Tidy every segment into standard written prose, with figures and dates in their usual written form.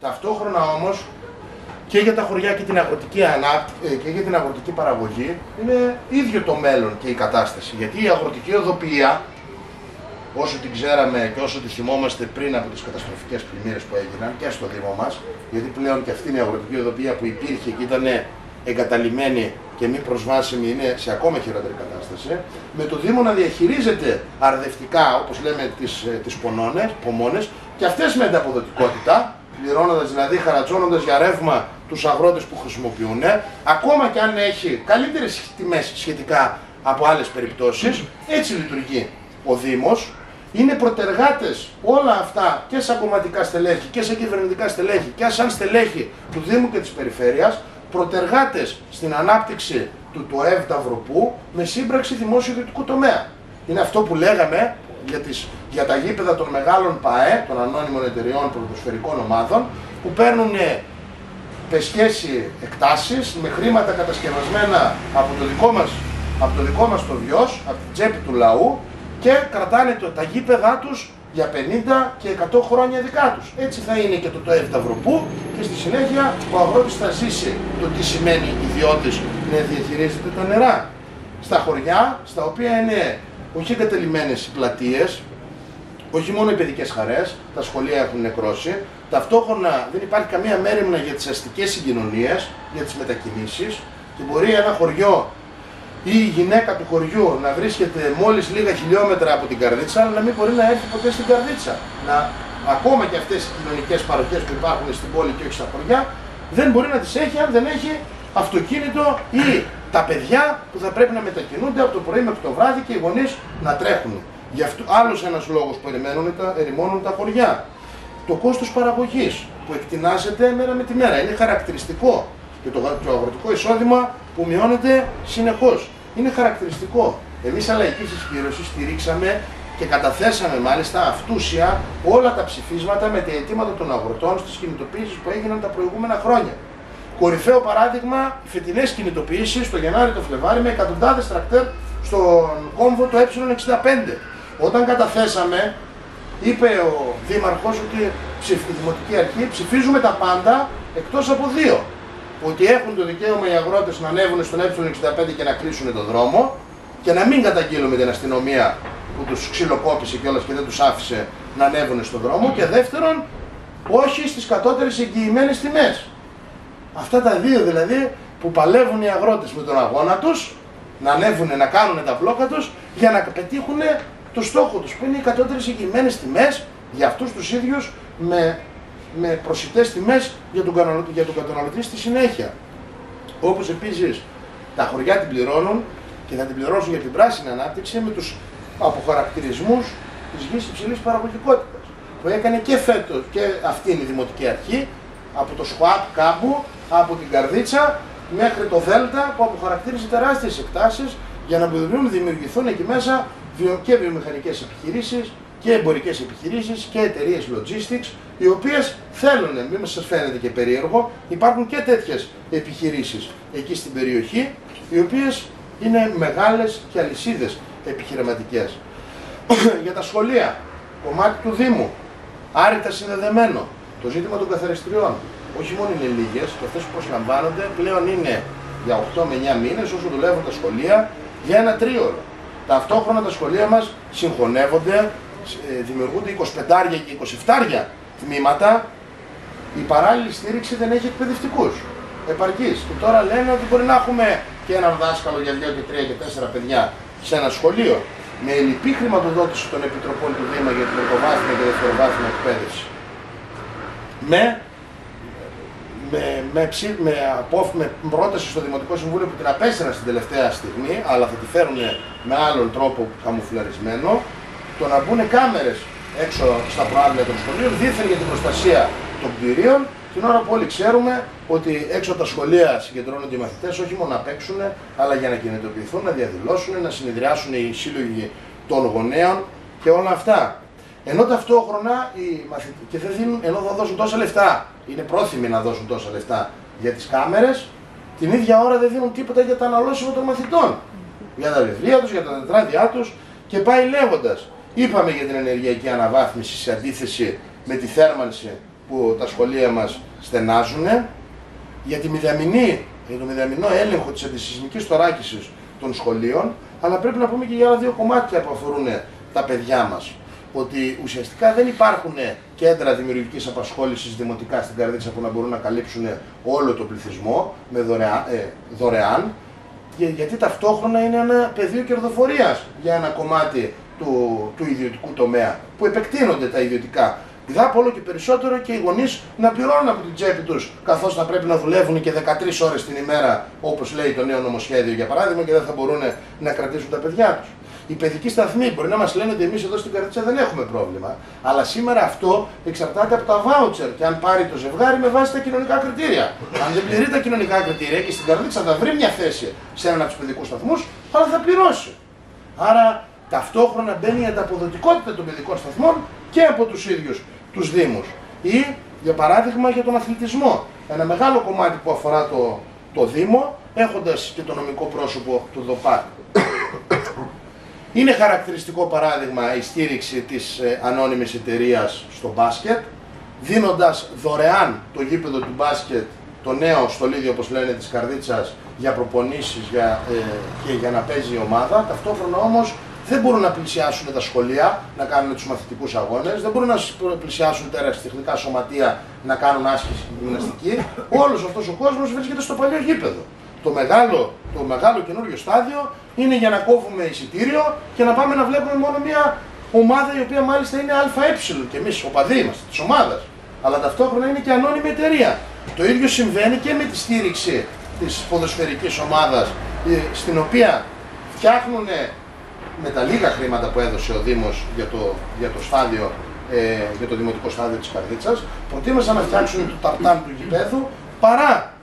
Ταυτόχρονα όμως και για τα χωριά και για την αγροτική παραγωγή είναι ίδιο το μέλλον και η κατάσταση. Γιατί η αγροτική οδοποιία, όσο την ξέραμε και όσο τη θυμόμαστε πριν από τις καταστροφικές πλημμύρες που έγιναν και στο Δήμο μας, γιατί πλέον και αυτή είναι η αγροτική οδοποιία που υπήρχε και ήταν εγκαταλειμμένη και μη προσβάσιμη, είναι σε ακόμα χειρότερη κατάσταση, με το Δήμο να διαχειρίζεται αρδευτικά, όπως λέμε, τις πομόνες και αυτές με ανταποδοτικότητα, πληρώνοντας δηλαδή, χαρατσώνοντας για ρεύμα τους αγρότες που χρησιμοποιούν, ακόμα και αν έχει καλύτερες τιμές σχετικά από άλλες περιπτώσεις, έτσι λειτουργεί ο Δήμος. Είναι προτεργάτες όλα αυτά και σαν κομματικά στελέχη και σαν κυβερνητικά στελέχη και σαν στελέχη του Δήμου και της Περιφέρειας, προτεργάτες στην ανάπτυξη του ΤΟΕΒ Ταυροπού με σύμπραξη δημόσιο-ιδιωτικού τομέα. Είναι αυτό που λέγαμε για τα γήπεδα των μεγάλων ΠΑΕ, των ανώνυμων εταιριών ποδοσφαιρικών ομάδων, που παίρνουν πεσχέσει εκτάσεις με χρήματα κατασκευασμένα από το δικό μας το βιός, από την τσέπη του λαού, και κρατάνε τα γήπεδά τους για 50 και 100 χρόνια δικά τους. Έτσι θα είναι και το ΤΟΕΒ Ταυροπού και στη συνέχεια ο αγρότης θα ζήσει το τι σημαίνει ιδιώτης να διαχειρίζεται τα νερά. Στα χωριά, στα οποία είναι όχι εγκατελειμμένες οι πλατείες, όχι μόνο οι παιδικές χαρές, τα σχολεία έχουν νεκρώσει, ταυτόχρονα δεν υπάρχει καμία μέριμνα για τις αστικές συγκοινωνίες, για τις μετακινήσεις, και μπορεί ένα χωριό ή η γυναίκα του χωριού να βρίσκεται μόλις λίγα χιλιόμετρα από την Καρδίτσα, αλλά να μην μπορεί να έρθει ποτέ στην Καρδίτσα. Ακόμα και αυτές οι κοινωνικές παροχές που υπάρχουν στην πόλη και όχι στα χωριά, δεν μπορεί να τις έχει αν δεν έχει αυτοκίνητο ή τα παιδιά που θα πρέπει να μετακινούνται από το πρωί μέχρι το βράδυ και οι γονείς να τρέχουν. Γι' αυτό άλλος ένας λόγος που ερημώνουν τα χωριά. Το κόστος παραγωγής που εκτινάζεται μέρα με τη μέρα. Είναι χαρακτηριστικό. Και το αγροτικό εισόδημα που μειώνεται συνεχώς. Είναι χαρακτηριστικό. Εμείς σαν λαϊκή συσπήρωση στηρίξαμε και καταθέσαμε μάλιστα αυτούσια όλα τα ψηφίσματα με τα αιτήματα των αγροτών στις κινητοποιήσεις που έγιναν τα προηγούμενα χρόνια. Κορυφαίο παράδειγμα, οι φετινές κινητοποιήσεις το Γενάρη, το Φλεβάρι, με εκατοντάδες τρακτέρ στον κόμβο το Ε65. Όταν καταθέσαμε, είπε ο Δήμαρχος ότι η Δημοτική Αρχή ψηφίζουμε τα πάντα εκτός από δύο. Ότι έχουν το δικαίωμα οι αγρότες να ανέβουν στον Ε65 και να κλείσουν τον δρόμο και να μην καταγγείλουμε την αστυνομία που τους ξυλοκόπησε κιόλας και δεν τους άφησε να ανέβουν στον δρόμο, και δεύτερον, όχι στις κατώτερες εγγυημένες τιμές. Αυτά τα δύο δηλαδή που παλεύουν οι αγρότες με τον αγώνα τους, να ανέβουν, να κάνουν τα μπλόκα τους για να πετύχουν το στόχο τους, που είναι οι κατώτερες εγγυημένες τιμές για αυτούς τους ίδιους με προσιτές τιμές για τον καταναλωτή στη συνέχεια. Όπως επίσης τα χωριά την πληρώνουν και θα την πληρώσουν για την πράσινη ανάπτυξη με τους αποχαρακτηρισμούς της γης υψηλής παραγωγικότητας που έκανε και φέτος και αυτή είναι η Δημοτική Αρχή, από το ΣΚΟΑΠ Κάμπου, από την Καρδίτσα μέχρι το Δέλτα, που αποχαρακτήρισε τεράστιες εκτάσεις για να δημιουργηθούν εκεί μέσα και βιομηχανικές επιχειρήσεις και εμπορικές επιχειρήσεις και εταιρείες logistics, οι οποίες θέλουν, μην σας φαίνεται και περίεργο, υπάρχουν και τέτοιες επιχειρήσεις εκεί στην περιοχή, οι οποίες είναι μεγάλες και αλυσίδες επιχειρηματικές. Για τα σχολεία, κομμάτι του Δήμου, άρρητα συνδεδεμένο, το ζήτημα των καθαριστριών. Όχι μόνο είναι λίγες, και αυτές που προσλαμβάνονται πλέον είναι για 8 με 9 μήνες, όσο δουλεύουν τα σχολεία, για ένα τρίωρο. Ταυτόχρονα τα σχολεία μας συγχωνεύονται, δημιουργούνται 25 και 27 τμήματα. Η παράλληλη στήριξη δεν έχει εκπαιδευτικούς επαρκείς. Και τώρα λένε ότι μπορεί να έχουμε και έναν δάσκαλο για 2 και 3 και 4 παιδιά σε ένα σχολείο, με ελλειπή χρηματοδότηση των επιτροπών του Δήμα για την πρωτοβάθμια και δευτεροβάθμια εκπαίδευση. Με πρόταση στο Δημοτικό Συμβούλιο που την απέστειλαν στην τελευταία στιγμή, αλλά θα τη φέρουν με άλλον τρόπο καμουφλαρισμένο, το να μπουν κάμερες έξω στα προάβλια των σχολείων, δίθεν για την προστασία των κτηρίων, την ώρα που όλοι ξέρουμε ότι έξω από τα σχολεία συγκεντρώνονται οι μαθητές όχι μόνο να παίξουν, αλλά για να κινητοποιηθούν, να διαδηλώσουν, να συνεδριάσουν οι σύλλογοι των γονέων και όλα αυτά. Ενώ ταυτόχρονα οι μαθητές, και ενώ θα δώσουν τόσα λεφτά, είναι πρόθυμοι να δώσουν τόσα λεφτά για τις κάμερες, την ίδια ώρα δεν δίνουν τίποτα για τα αναλώσιμα των μαθητών. Για τα βιβλία τους, για τα τετράδια τους, και πάει λέγοντας. Είπαμε για την ενεργειακή αναβάθμιση σε αντίθεση με τη θέρμανση που τα σχολεία μας στενάζουν, για το μηδαμινό έλεγχο της αντισυσμικής θωράκισης των σχολείων, αλλά πρέπει να πούμε και για άλλα δύο κομμάτια που αφορούν τα παιδιά μας. Ότι ουσιαστικά δεν υπάρχουν κέντρα δημιουργικής απασχόλησης δημοτικά στην Καρδίτσα που να μπορούν να καλύψουν όλο τον πληθυσμό με δωρεάν, γιατί ταυτόχρονα είναι ένα πεδίο κερδοφορίας για ένα κομμάτι του ιδιωτικού τομέα, που επεκτείνονται τα ιδιωτικά. Διδάπω όλο και περισσότερο και οι γονείς να πληρώνουν από την τσέπη τους, καθώς θα πρέπει να δουλεύουν και 13 ώρες την ημέρα, όπως λέει το νέο νομοσχέδιο για παράδειγμα, και δεν θα μπορούν να κρατήσουν τα παιδιά τους. Οι παιδικοί σταθμοί μπορεί να μας λένε ότι εμείς εδώ στην Καρδίτσα δεν έχουμε πρόβλημα, αλλά σήμερα αυτό εξαρτάται από τα βάουτσερ και αν πάρει το ζευγάρι με βάση τα κοινωνικά κριτήρια. Αν δεν πληρεί τα κοινωνικά κριτήρια και στην Καρδίτσα θα βρει μια θέση σε έναν από τους παιδικούς σταθμούς, αλλά θα πληρώσει. Άρα ταυτόχρονα μπαίνει η ανταποδοτικότητα των παιδικών σταθμών και από τους ίδιους τους Δήμους. Ή, για παράδειγμα, για τον αθλητισμό. Ένα μεγάλο κομμάτι που αφορά το Δήμο, έχοντας και το νομικό πρόσωπο του ΔΟΠΑΚ. Είναι χαρακτηριστικό παράδειγμα η στήριξη της ανώνυμης εταιρείας στο μπάσκετ, δίνοντας δωρεάν το γήπεδο του μπάσκετ, το νέο στολίδιο όπως λένε της Καρδίτσας, για προπονήσεις και για να παίζει η ομάδα. Ταυτόχρονα όμως δεν μπορούν να πλησιάσουν τα σχολεία να κάνουν τους μαθητικούς αγώνες, δεν μπορούν να πλησιάσουν τα ερασιτεχνικά σωματεία να κάνουν άσκηση γυμναστική. Όλος αυτός ο κόσμος βρίσκεται στο παλιό γήπεδο. Το μεγάλο καινούριο στάδιο είναι για να κόβουμε εισιτήριο και να πάμε να βλέπουμε μόνο μια ομάδα η οποία μάλιστα είναι ΑΕ και εμείς οπαδοί είμαστε της ομάδας, αλλά ταυτόχρονα είναι και ανώνυμη εταιρεία. Το ίδιο συμβαίνει και με τη στήριξη της ποδοσφαιρικής ομάδας, στην οποία φτιάχνουν με τα λίγα χρήματα που έδωσε ο Δήμος για το στάδιο, για το δημοτικό στάδιο της Καρδίτσας, προτίμησαν να φτιάξουν το ταρτάν του γηπέδου παρά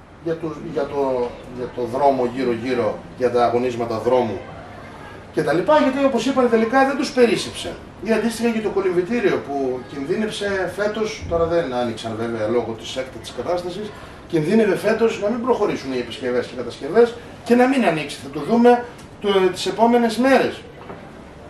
για το δρόμο γύρω-γύρω, για τα αγωνίσματα δρόμου κτλ. Γιατί όπως είπαν τελικά δεν τους περίσσεψε. Ή αντίστοιχα και το κολυμβητήριο που κινδύνεψε φέτος, τώρα δεν άνοιξαν βέβαια λόγω της έκτακτης κατάστασης, κινδύνευε φέτος να μην προχωρήσουν οι επισκευές και κατασκευές και να μην ανοίξει. Θα το δούμε τις επόμενες μέρες.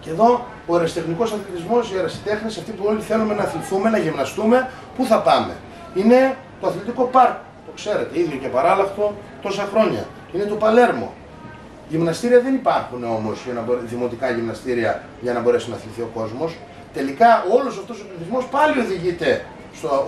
Και εδώ ο ερασιτεχνικός αθλητισμός, οι ερασιτέχνες, αυτοί που όλοι θέλουμε να αθληθούμε, να γυμναστούμε, πού θα πάμε? Είναι το αθλητικό πάρκο. Το ξέρετε, ίδιο και παράλλαχτο τόσα χρόνια. Είναι το Παλέρμο. Γυμναστήρια δεν υπάρχουν όμως, δημοτικά γυμναστήρια, για να μπορέσει να αθληθεί ο κόσμος. Τελικά όλος αυτός ο πληθυσμός πάλι οδηγείται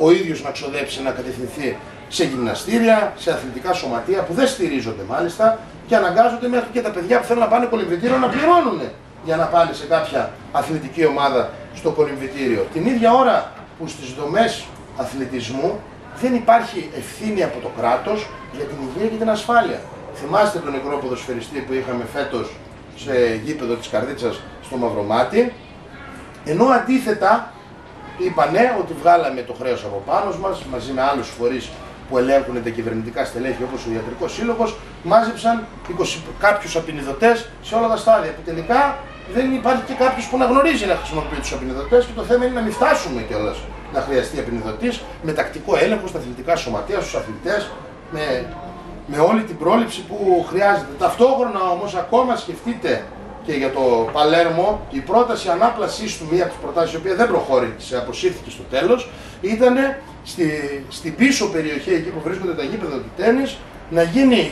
ο ίδιος να ξοδέψει, να κατευθυνθεί σε γυμναστήρια, σε αθλητικά σωματεία που δεν στηρίζονται μάλιστα και αναγκάζονται μέχρι και τα παιδιά που θέλουν να πάνε κολυμβητήριο να πληρώνουν για να πάνε σε κάποια αθλητική ομάδα στο κολυμβητήριο. Την ίδια ώρα που στις δομές αθλητισμού δεν υπάρχει ευθύνη από το κράτος για την υγεία και την ασφάλεια. Θυμάστε τον νεκρό ποδοσφαιριστή που είχαμε φέτος σε γήπεδο της Καρδίτσας στο Μαυρομάτι, ενώ αντίθετα είπανε ότι βγάλαμε το χρέος από πάνω μας, μαζί με άλλους φορείς που ελέγχουν τα κυβερνητικά στελέχη όπως ο Ιατρικός Σύλλογος, μάζεψαν κάποιους απεινιδωτές σε όλα τα στάδια, που τελικά δεν υπάρχει και κάποιος που να γνωρίζει να χρησιμοποιεί τους απεινιδωτές και το θέμα είναι να μην φτάσουμε κιόλας να χρειαστεί απεινιδωτής με τακτικό έλεγχο στα αθλητικά σωματεία, στους αθλητές, με όλη την πρόληψη που χρειάζεται. Ταυτόχρονα όμως ακόμα σκεφτείτε και για το Παλέρμο, η πρόταση ανάπλασής του, μία από τις προτάσεις η οποία δεν προχώρησε, αποσύρθηκε στο τέλος, ήταν στην πίσω περιοχή εκεί που βρίσκονται τα γήπεδα του τένις να γίνει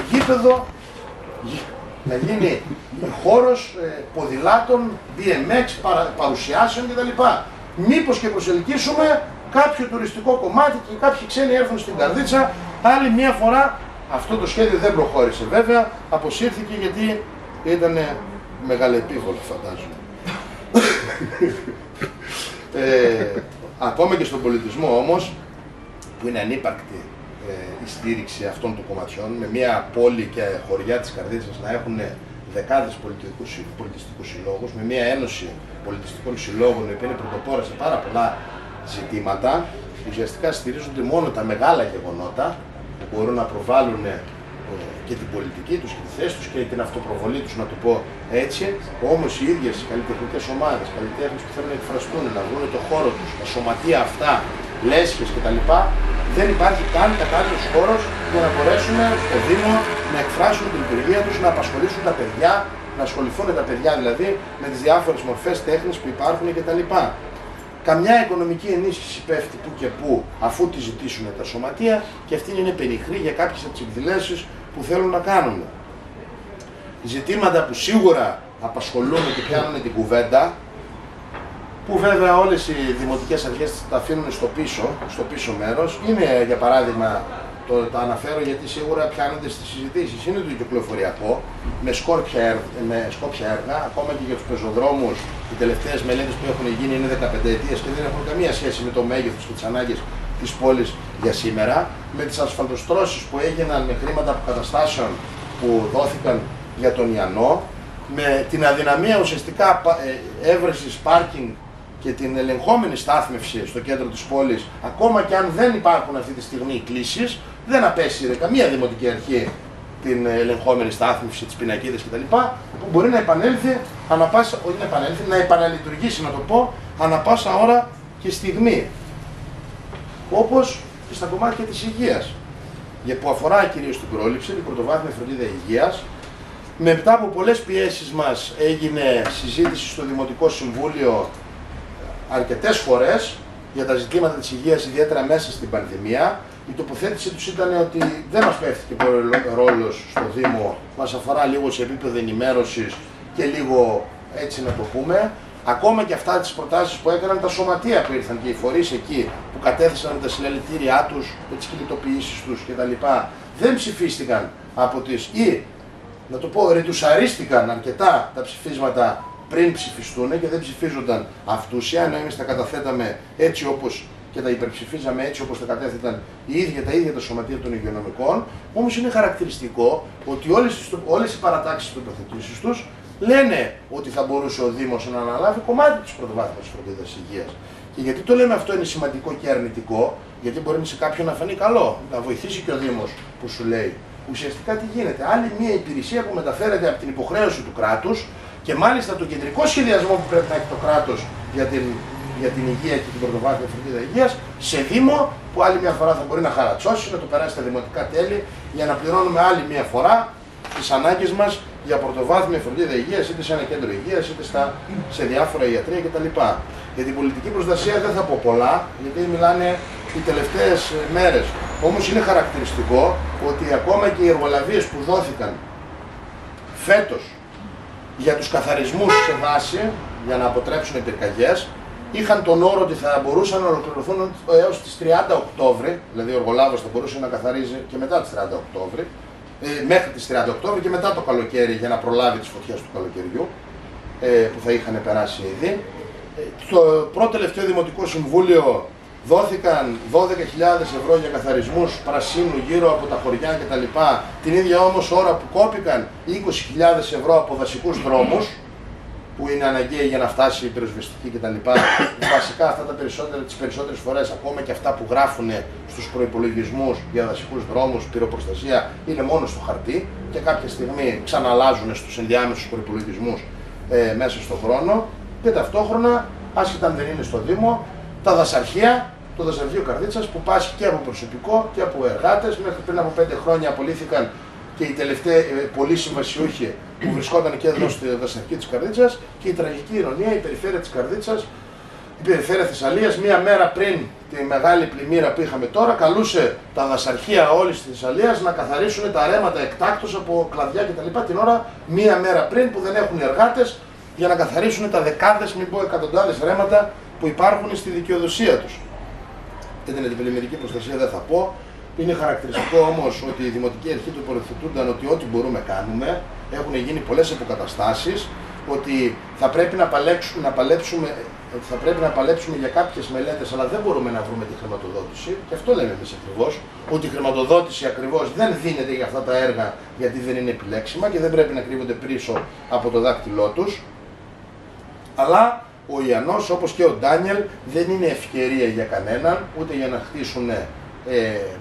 χώρος ποδηλάτων, BMX, παρουσιάσεων κτλ. Μήπως και προσελκύσουμε κάποιο τουριστικό κομμάτι και κάποιοι ξένοι έρθουν στην Καρδίτσα. Άλλη μία φορά αυτό το σχέδιο δεν προχώρησε βέβαια, αποσύρθηκε γιατί ήταν μεγαλεπίβολο φαντάζομαι. Ακόμα και στον πολιτισμό όμως, που είναι ανύπαρκτη η στήριξη αυτών των κομματιών, με μια πόλη και χωριά της Καρδίτσας να έχουν δεκάδες πολιτιστικούς συλλόγους, με μια ένωση πολιτιστικών συλλόγων, η οποία είναι πρωτοπόρα σε πάρα πολλά ζητήματα, ουσιαστικά στηρίζονται μόνο τα μεγάλα γεγονότα που μπορούν να προβάλλουν και την πολιτική τους και τη θέση τους και την αυτοπροβολή τους, να το πω έτσι. Όμως οι ίδιες οι καλλιτεχνικές ομάδες, καλλιτέχνες που θέλουν να εκφραστούν, να βρουν το χώρο τους, τα σωματεία αυτά, λέσχες κτλ., δεν υπάρχει καν κατάλληλος χώρος για να μπορέσουν στο Δήμο να εκφράσουν την λειτουργία τους, να απασχολήσουν τα παιδιά, να ασχοληθούν τα παιδιά δηλαδή με τις διάφορες μορφές τέχνης που υπάρχουν κτλ. καμιά οικονομική ενίσχυση πέφτει που και που αφού τη ζητήσουν τα σωματεία και αυτή είναι πενιχρή για κάποιες από τις εκδηλώσεις που θέλουν να κάνουν. Ζητήματα που σίγουρα απασχολούν και πιάνουν την κουβέντα, που βέβαια όλες οι δημοτικές αρχές τα αφήνουν στο πίσω μέρος, είναι για παράδειγμα, το αναφέρω γιατί σίγουρα πιάνονται στις συζητήσεις, είναι το κυκλοφοριακό, με σκόπια έργα, ακόμα και για τους πεζοδρόμους, οι τελευταίες μελέτες που έχουν γίνει είναι 15 ετίες και δεν έχουν καμία σχέση με το μέγεθος και τις ανάγκες της πόλης για σήμερα, με τις ασφαλτοστρώσεις που έγιναν με χρήματα αποκαταστάσεων που δόθηκαν για τον Ιαννό, με την αδυναμία ουσιαστικά έβρεσης πάρκινγκ και την ελεγχόμενη στάθμευση στο κέντρο της πόλης, ακόμα και αν δεν υπάρχουν αυτή τη στιγμή κλήσεις, δεν απέσυρε καμία δημοτική αρχή την ελεγχόμενη στάθμευση, τις πινακίδες κτλ. Που μπορεί να επανέλθει, να επαναλειτουργήσει, να το πω, ανά πάσα ώρα και στιγμή. Όπως και στα κομμάτια της υγείας, που αφορά κυρίως την πρόληψη, την πρωτοβάθμια φροντίδα υγείας. Μετά από πολλές πιέσεις μας έγινε συζήτηση στο Δημοτικό Συμβούλιο αρκετές φορές για τα ζητήματα της υγείας, ιδιαίτερα μέσα στην πανδημία. Η τοποθέτηση τους ήταν ότι δεν μας πέφτει και ρόλος στο Δήμο, μας αφορά λίγο σε επίπεδο ενημέρωσης και λίγο έτσι να το πούμε. Ακόμα και αυτά τις προτάσεις που έκαναν τα σωματεία που ήρθαν και οι φορείς εκεί που κατέθεσαν τα συλλαλητήριά τους, με τις κινητοποιήσεις τους κτλ. Δεν ψηφίστηκαν από τις, ή να το πω, ρητουσαρίστηκαν αρκετά τα ψηφίσματα πριν ψηφιστούν και δεν ψηφίζονταν αυτούσια, ενώ εμείς τα καταθέταμε έτσι όπως και τα υπερψηφίζαμε έτσι όπως τα κατέθεταν τα ίδια τα σωματεία των υγειονομικών. Όμως είναι χαρακτηριστικό ότι όλες οι παρατάξεις των τοποθετήσεις τους λένε ότι θα μπορούσε ο Δήμος να αναλάβει κομμάτι της πρωτοβάθμιας φροντίδας υγείας. Και γιατί το λέμε αυτό είναι σημαντικό και αρνητικό, γιατί μπορεί σε κάποιον να φανεί καλό, να βοηθήσει και ο Δήμος που σου λέει. Ουσιαστικά τι γίνεται, άλλη μια υπηρεσία που μεταφέρεται από την υποχρέωση του κράτους και μάλιστα το κεντρικό σχεδιασμό που πρέπει να έχει το κράτος για την υγεία και την πρωτοβάθμια φροντίδα υγείας, σε Δήμο που άλλη μια φορά θα μπορεί να χαρατσώσει, να το περάσει στα δημοτικά τέλη για να πληρώνουμε άλλη μια φορά τις ανάγκες μας για πρωτοβάθμια φροντίδα υγείας, είτε σε ένα κέντρο υγείας, είτε σε διάφορα ιατρεία κτλ. Για την πολιτική προστασία δεν θα πω πολλά, γιατί μιλάνε οι τελευταίες μέρες. Όμως είναι χαρακτηριστικό ότι ακόμα και οι εργολαβίες που δόθηκαν φέτος για τους καθαρισμούς σε βάση, για να αποτρέψουν πυρκαγιές, είχαν τον όρο ότι θα μπορούσαν να ολοκληρωθούν έως τις 30 Οκτώβρη, δηλαδή ο εργολάβος θα μπορούσε να καθαρίζει και μετά τις 30 Οκτώβρη, μέχρι τις 30 Οκτώβρη και μετά το καλοκαίρι για να προλάβει τις φωτιές του καλοκαιριού, που θα είχαν περάσει ήδη. Στο πρώτο τελευταίο Δημοτικό Συμβούλιο δόθηκαν 12.000 ευρώ για καθαρισμούς πρασίνου γύρω από τα χωριά κτλ. Την ίδια όμως ώρα που κόπηκαν 20.000 ευρώ από δασικούς δρόμους, που είναι αναγκαίοι για να φτάσει η πυροσβεστική κτλ. Βασικά αυτά τις περισσότερες φορές, ακόμα και αυτά που γράφουν στους προϋπολογισμούς για δασικούς δρόμους, πυροπροστασία, είναι μόνο στο χαρτί και κάποια στιγμή ξαναλάζουν στους ενδιάμεσους προϋπολογισμούς μέσα στον χρόνο. Και ταυτόχρονα, άσχετα αν δεν είναι στο Δήμο, τα δασαρχεία, το δασαρχείο Καρδίτσας που πάσχει και από προσωπικό και από εργάτες. Μέχρι πριν από 5 χρόνια απολύθηκαν και οι τελευταίοι πολλοί συμβασιούχοι που βρισκόταν και εδώ στη δασαρχείο της Καρδίτσας. Και η τραγική ηρωνία, η περιφέρεια της Καρδίτσας, η περιφέρεια Θεσσαλίας, μία μέρα πριν τη μεγάλη πλημμύρα που είχαμε τώρα, καλούσε τα δασαρχεία όλης της Θεσσαλίας να καθαρίσουν τα ρέματα εκτάκτως από κλαδιά κτλ. Την ώρα, μία μέρα πριν που δεν έχουν εργάτες για να καθαρίσουν τα δεκάδες, μην πω εκατοντάδες ρέματα που υπάρχουν στη δικαιοδοσία τους. Για την αντιπλημμυρική προστασία δεν θα πω. Είναι χαρακτηριστικό όμως ότι η Δημοτική Αρχή του υποθετούνταν ότι ό,τι μπορούμε κάνουμε, έχουν γίνει πολλές αποκαταστάσεις, ότι θα πρέπει να παλέψουμε για κάποιες μελέτες, αλλά δεν μπορούμε να βρούμε τη χρηματοδότηση. Και αυτό λέμε εμείς ακριβώς, ότι η χρηματοδότηση ακριβώς δεν δίνεται για αυτά τα έργα, γιατί δεν είναι επιλέξιμα και δεν πρέπει να κρύβονται πίσω από το δάκτυλό τους. Αλλά ο Ιαννός, όπως και ο Ντάνιελ, δεν είναι ευκαιρία για κανέναν, ούτε για να χτίσουν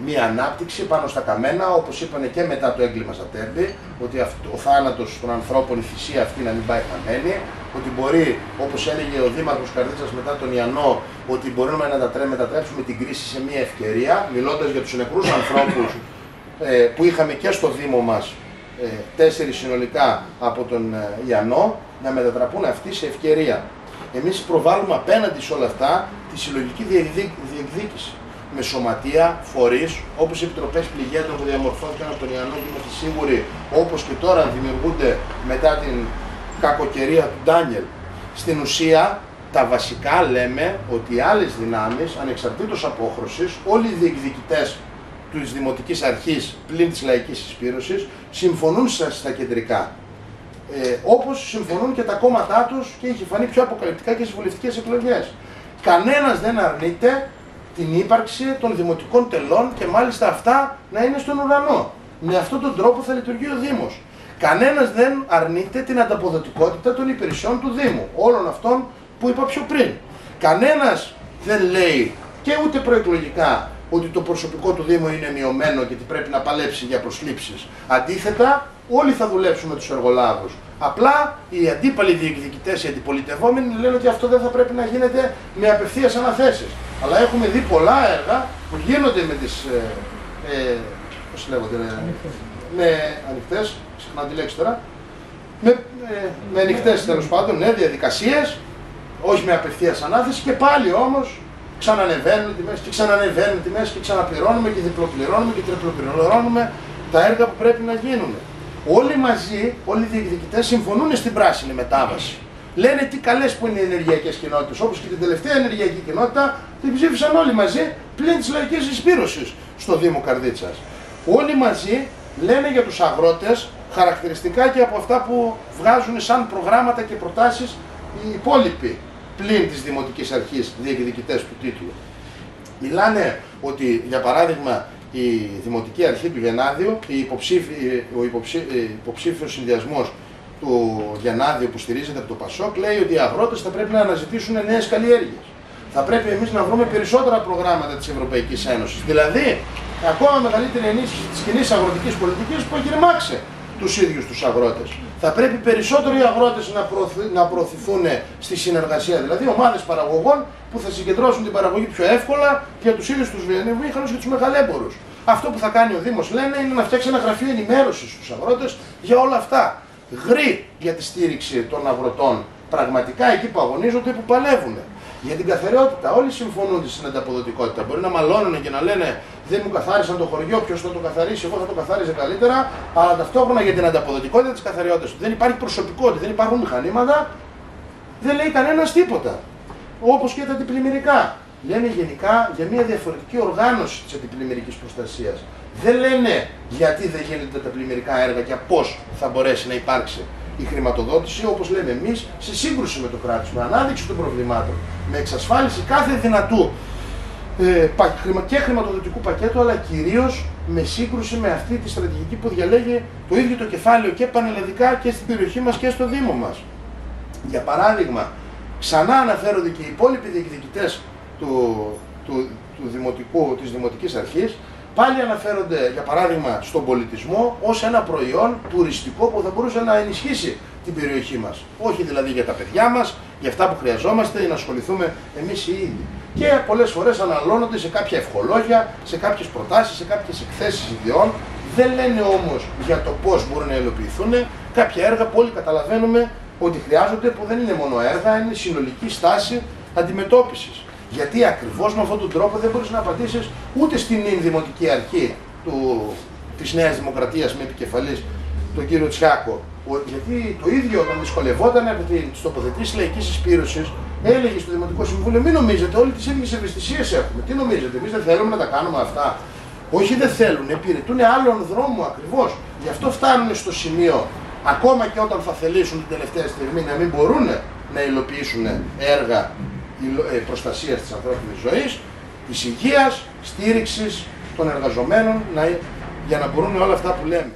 μία ανάπτυξη πάνω στα καμένα, όπως είπανε και μετά το έγκλημα στα Τέρμπη, ότι ο θάνατος των ανθρώπων, η θυσία αυτή να μην πάει χαμένη, ότι μπορεί, όπως έλεγε ο Δήμαρχος Καρδίτσας μετά τον Ιαννό, ότι μπορούμε να μετατρέψουμε την κρίση σε μία ευκαιρία, μιλώντας για τους νεκρούς ανθρώπους που είχαμε και στο Δήμο μας, 4 συνολικά από τον Ιαννό, να μετατραπούν αυτοί σε ευκαιρία. Εμείς προβάλλουμε απέναντι σε όλα αυτά τη συλλογική διεκδίκηση. Με σωματεία, φορείς, όπως οι επιτροπές πληγέντων που διαμορφώθηκαν από τον Ιαννό και είμαστε σίγουροι, όπως και τώρα δημιουργούνται μετά την κακοκαιρία του Ντάνιελ. Στην ουσία, τα βασικά λέμε ότι οι άλλες δυνάμεις, ανεξαρτήτως απόχρωσης, όλοι οι διεκδικητές της Δημοτικής Αρχής πλην της λαϊκής συσπήρωσης, συμφωνούν στα κεντρικά. Όπως συμφωνούν και τα κόμματά τους και είχε φανεί πιο αποκαλυπτικά και στις βουλευτικές εκλογές. Κανένας δεν αρνείται την ύπαρξη των δημοτικών τελών και μάλιστα αυτά να είναι στον ουρανό. Με αυτόν τον τρόπο θα λειτουργεί ο Δήμος. Κανένας δεν αρνείται την ανταποδοτικότητα των υπηρεσιών του Δήμου, όλων αυτών που είπα πιο πριν. Κανένας δεν λέει και ούτε προεκλογικά ότι το προσωπικό του Δήμου είναι μειωμένο και ότι πρέπει να παλέψει για προσλήψεις. Αντίθετα, όλοι θα δουλέψουμε τους εργολάβους. Απλά οι αντίπαλοι διεκδικητές, οι αντιπολιτευόμενοι λένε ότι αυτό δεν θα πρέπει να γίνεται με απευθείας αναθέσεις. Αλλά έχουμε δει πολλά έργα που γίνονται με τις πώς λέγονται, με ανοιχτές, συχνά τη λέξη τώρα, με ανοιχτές τέλος πάντων, ναι, διαδικασίες, όχι με απευθείας ανάθεση και πάλι όμως ξανανεβαίνουν τιμές και ξανανεβαίνουν τιμές και ξαναπληρώνουμε και διπλοπληρώνουμε και τριπλοπληρώνουμε τα έργα που πρέπει να γίνουν. Όλοι μαζί, όλοι οι διεκδικητές συμφωνούν στην πράσινη μετάβαση. Λένε τι καλές που είναι οι ενεργειακές κοινότητες, όπως και την τελευταία ενεργειακή κοινότητα την ψήφισαν όλοι μαζί πλην της λαϊκής συσπήρωσης στο Δήμο Καρδίτσας. Όλοι μαζί λένε για τους αγρότες χαρακτηριστικά και από αυτά που βγάζουν σαν προγράμματα και προτάσεις οι υπόλοιποι πλην της Δημοτικής Αρχής διεκδικητές του τίτλου. Μιλάνε ότι, για παράδειγμα, η Δημοτική Αρχή του Γενάδιου, ο υποψήφιος συνδυασμός του Γενάδιου που στηρίζεται από το Πασόκ, λέει ότι οι αγρότες θα πρέπει να αναζητήσουν νέες καλλιέργειες. Θα πρέπει εμείς να βρούμε περισσότερα προγράμματα της Ευρωπαϊκής Ένωσης. Δηλαδή, ακόμα μεγαλύτερη ενίσχυση της κοινής αγροτικής πολιτικής που έχει ρημάξει τους ίδιους τους αγρότες. Θα πρέπει περισσότερο οι αγρότες να προωθηθούν στη συνεργασία, δηλαδή ομάδες παραγωγών που θα συγκεντρώσουν την παραγωγή πιο εύκολα για τους ίδιους τους βιομήχανους και τους μεγαλέμπορους. Αυτό που θα κάνει ο Δήμος, λένε, είναι να φτιάξει ένα γραφείο ενημέρωσης στους αγρότες για όλα αυτά. Γρή για τη στήριξη των αγροτών, πραγματικά εκεί που αγωνίζονται, που παλεύουν. Για την καθαριότητα, όλοι συμφωνούν στην ανταποδοτικότητα. Μπορεί να μαλώνουν και να λένε δεν μου καθάρισαν το χωριό, ποιος θα το καθαρίσει, εγώ θα το καθάριζε καλύτερα, αλλά ταυτόχρονα για την ανταποδοτικότητα της καθαριότητας. Δεν υπάρχει προσωπικότητα, δεν υπάρχουν μηχανήματα, δεν λέει κανένας τίποτα. Όπως και τα αντιπλημμυρικά. Λένε γενικά για μια διαφορετική οργάνωση της αντιπλημμυρικής προστασίας. Δεν λένε γιατί δεν γίνονται τα πλημμυρικά έργα και πώς θα μπορέσει να υπάρξει η χρηματοδότηση, όπως λέμε εμείς, σε σύγκρουση με το κράτος, με ανάδειξη των προβλημάτων, με εξασφάλιση κάθε δυνατού και χρηματοδοτικού πακέτου, αλλά κυρίως με σύγκρουση με αυτή τη στρατηγική που διαλέγει το ίδιο το κεφάλαιο και πανελλαδικά και στην περιοχή μας και στο Δήμο μας. Για παράδειγμα, ξανά αναφέρονται και οι υπόλοιποι διεκδικητές της Δημοτικής Αρχής, πάλι αναφέρονται, για παράδειγμα, στον πολιτισμό ως ένα προϊόν τουριστικό που θα μπορούσε να ενισχύσει την περιοχή μας. Όχι δηλαδή για τα παιδιά μας, για αυτά που χρειαζόμαστε ή να ασχοληθούμε εμείς οι ίδιοι. Και πολλές φορές αναλώνονται σε κάποια ευχολόγια, σε κάποιες προτάσεις, σε κάποιες εκθέσεις ιδιών. Δεν λένε όμως για το πώς μπορούν να υλοποιηθούν κάποια έργα που όλοι καταλαβαίνουμε ότι χρειάζονται, που δεν είναι μόνο έργα, είναι συνολική στάση αντιμετώπισης. Γιατί ακριβώς με αυτόν τον τρόπο δεν μπορείς να απαντήσεις ούτε στην Δημοτική Αρχή της Νέας Δημοκρατίας με επικεφαλής τον κύριο Τσιάκο. Γιατί το ίδιο όταν δυσκολευόταν από τις τοποθετήσεις λαϊκής συσπήρωσης, έλεγε στο Δημοτικό Συμβούλιο: μην νομίζετε, όλοι τις ίδιες ευαισθησίες έχουμε. Τι νομίζετε, εμείς δεν θέλουμε να τα κάνουμε αυτά? Όχι, δεν θέλουν, υπηρετούν άλλον δρόμο ακριβώς. Γι' αυτό φτάνουν στο σημείο, ακόμα και όταν θα θελήσουν την τελευταία στιγμή, να μην μπορούν να υλοποιήσουν έργα προστασίας της ανθρώπινης ζωής, της υγείας, στήριξης των εργαζομένων, για να μπορούν όλα αυτά που λέμε.